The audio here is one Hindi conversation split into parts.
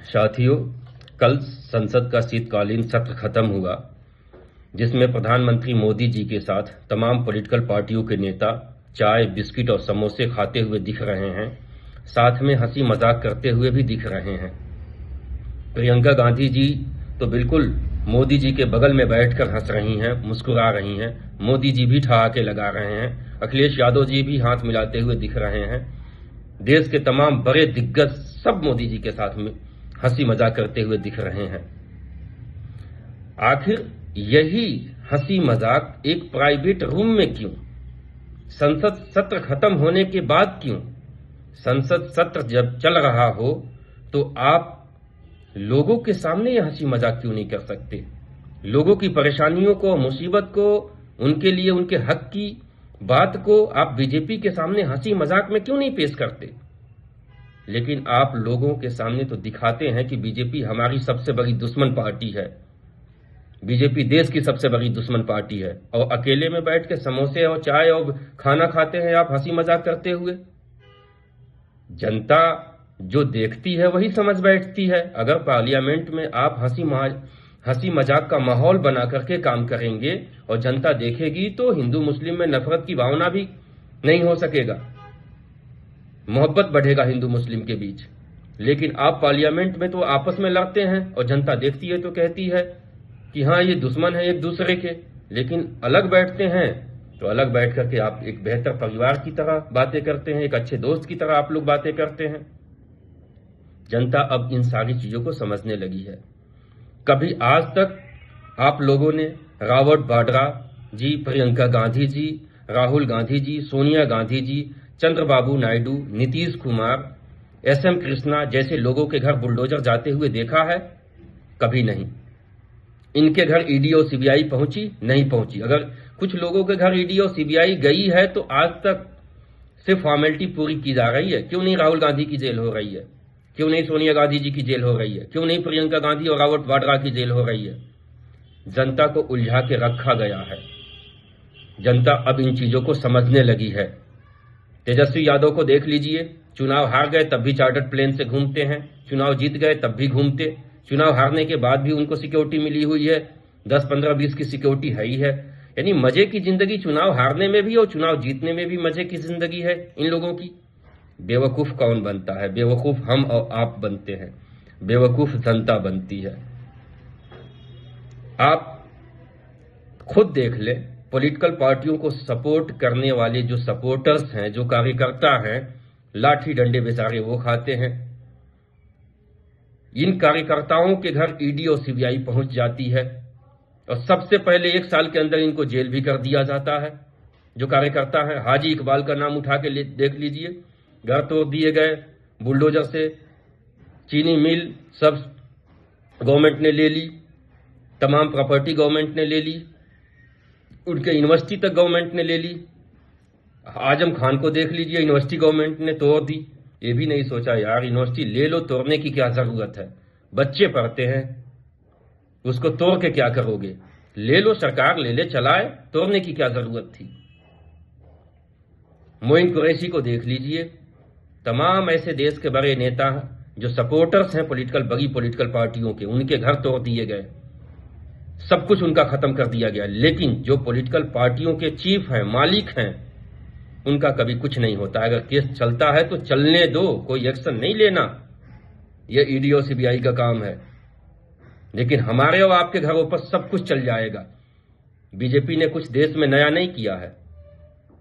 साथियों, कल संसद का शीतकालीन सत्र खत्म हुआ, जिसमें प्रधानमंत्री मोदी जी के साथ तमाम पॉलिटिकल पार्टियों के नेता चाय, बिस्किट और समोसे खाते हुए दिख रहे हैं। साथ में हंसी मजाक करते हुए भी दिख रहे हैं। प्रियंका गांधी जी तो बिल्कुल मोदी जी के बगल में बैठकर हंस रही हैं, मुस्कुरा रही हैं। मोदी जी भी ठहाके लगा रहे हैं। अखिलेश यादव जी भी हाथ मिलाते हुए दिख रहे हैं। देश के तमाम बड़े दिग्गज सब मोदी जी के साथ में हंसी मजाक करते हुए दिख रहे हैं। आखिर यही हंसी मजाक एक प्राइवेट रूम में क्यों? संसद सत्र खत्म होने के बाद क्यों? संसद सत्र जब चल रहा हो तो आप लोगों के सामने यह हंसी मजाक क्यों नहीं कर सकते? लोगों की परेशानियों को, मुसीबत को, उनके लिए उनके हक की बात को आप बीजेपी के सामने हंसी मजाक में क्यों नहीं पेश करते? लेकिन आप लोगों के सामने तो दिखाते हैं कि बीजेपी हमारी सबसे बड़ी दुश्मन पार्टी है, बीजेपी देश की सबसे बड़ी दुश्मन पार्टी है, और अकेले में बैठ के समोसे और चाय और खाना खाते हैं आप हंसी मजाक करते हुए। जनता जो देखती है वही समझ बैठती है। अगर पार्लियामेंट में आप हंसी मजाक का माहौल बना करके काम करेंगे और जनता देखेगी तो हिंदू मुस्लिम में नफरत की भावना भी नहीं हो सकेगा, मोहब्बत बढ़ेगा हिंदू मुस्लिम के बीच। लेकिन आप पार्लियामेंट में तो आपस में लड़ते हैं और जनता देखती है तो कहती है कि हाँ, ये दुश्मन है एक दूसरे के। लेकिन अलग बैठते हैं तो अलग बैठ करके आप एक बेहतर परिवार की तरह बातें करते हैं, एक अच्छे दोस्त की तरह आप लोग बातें करते हैं। जनता अब इन सारी चीजों को समझने लगी है। कभी आज तक आप लोगों ने रॉबर्ट वाड्रा जी, प्रियंका गांधी जी, राहुल गांधी जी, सोनिया गांधी जी, चंद्रबाबू नायडू, नीतीश कुमार, SM कृष्णा जैसे लोगों के घर बुलडोजर जाते हुए देखा है? कभी नहीं। इनके घर ईडी और सीबीआई पहुंची? नहीं पहुंची। अगर कुछ लोगों के घर ईडी और सीबीआई गई है तो आज तक सिर्फ फॉर्मेलिटी पूरी की जा रही है। क्यों नहीं राहुल गांधी की जेल हो रही है? क्यों नहीं सोनिया गांधी जी की जेल हो रही है? क्यों नहीं प्रियंका गांधी और रॉबर्ट वाड्रा की जेल हो रही है? जनता को उलझा के रखा गया है। जनता अब इन चीजों को समझने लगी है। तेजस्वी यादव को देख लीजिए, चुनाव हार गए तब भी चार्टर्ड प्लेन से घूमते हैं, चुनाव जीत गए तब भी घूमते, चुनाव हारने के बाद भी उनको सिक्योरिटी मिली हुई है, 10, 15, 20 की सिक्योरिटी है ही है। यानी मजे की जिंदगी चुनाव हारने में भी और चुनाव जीतने में भी मजे की जिंदगी है इन लोगों की। बेवकूफ कौन बनता है? बेवकूफ हम और आप बनते हैं, बेवकूफ जनता बनती है। आप खुद देख ले, पॉलिटिकल पार्टियों को सपोर्ट करने वाले जो सपोर्टर्स हैं, जो कार्यकर्ता हैं, लाठी डंडे बेचारे वो खाते हैं। इन कार्यकर्ताओं के घर ईडी और सीबीआई पहुंच जाती है और सबसे पहले 1 साल के अंदर इनको जेल भी कर दिया जाता है। जो कार्यकर्ता है, हाजी इकबाल का नाम उठा के देख लीजिए, घर तोड़ दिए गए बुलडोजर से, चीनी मिल सब गवर्नमेंट ने ले ली, तमाम प्रॉपर्टी गवर्नमेंट ने ले ली, उनके यूनिवर्सिटी तक गवर्नमेंट ने ले ली। आजम खान को देख लीजिए, यूनिवर्सिटी गवर्नमेंट ने तोड़ दी। ये भी नहीं सोचा यार यूनिवर्सिटी ले लो, तोड़ने की क्या जरूरत है? बच्चे पढ़ते हैं, उसको तोड़ के क्या करोगे? ले लो, सरकार ले ले, चलाए, तोड़ने की क्या जरूरत थी? मोइन कुरैशी को देख लीजिए, तमाम ऐसे देश के बड़े नेता जो सपोर्टर्स हैं बड़ी पॉलिटिकल पार्टियों के, उनके घर तोड़ दिए गए, सब कुछ उनका खत्म कर दिया गया। लेकिन जो पॉलिटिकल पार्टियों के चीफ हैं, मालिक हैं, उनका कभी कुछ नहीं होता। अगर केस चलता है तो चलने दो, कोई एक्शन नहीं लेना, यह ईडी और सीबीआई का काम है। लेकिन हमारे और आपके घरों पर सब कुछ चल जाएगा। बीजेपी ने कुछ देश में नया नहीं किया है,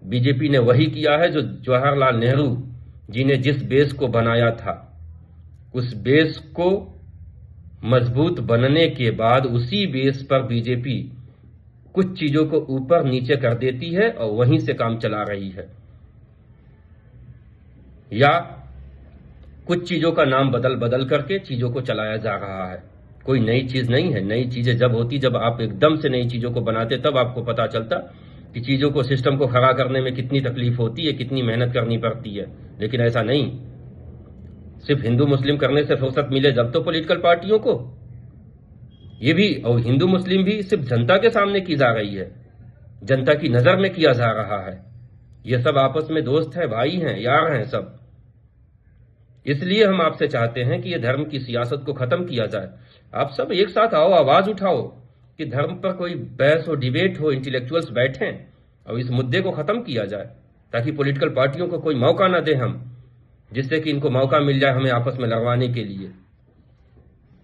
बीजेपी ने वही किया है जो जवाहरलाल नेहरू जी ने जिस बेस को बनाया था, उस बेस को मजबूत बनने के बाद उसी बेस पर बीजेपी कुछ चीजों को ऊपर नीचे कर देती है और वहीं से काम चला रही है, या कुछ चीजों का नाम बदल बदल करके चीजों को चलाया जा रहा है। कोई नई चीज नहीं है। नई चीजें जब होती, जब आप एकदम से नई चीजों को बनाते, तब आपको पता चलता कि चीजों को, सिस्टम को खड़ा करने में कितनी तकलीफ होती है, कितनी मेहनत करनी पड़ती है। लेकिन ऐसा नहीं, सिर्फ हिंदू मुस्लिम करने से फुर्सत मिले जब तो पॉलिटिकल पार्टियों को, ये भी और हिंदू मुस्लिम भी सिर्फ जनता के सामने की जा रही है, जनता की नजर में किया जा रहा है। ये सब आपस में दोस्त है, भाई हैं, यार हैं सब। इसलिए हम आपसे चाहते हैं कि ये धर्म की सियासत को खत्म किया जाए। आप सब एक साथ आओ, आवाज उठाओ कि धर्म पर कोई बहस हो, डिबेट हो, इंटेलेक्चुअल्स बैठें और इस मुद्दे को खत्म किया जाए, ताकि पॉलिटिकल पार्टियों को कोई मौका ना दे हम, जिससे कि इनको मौका मिल जाए हमें आपस में लड़वाने के लिए।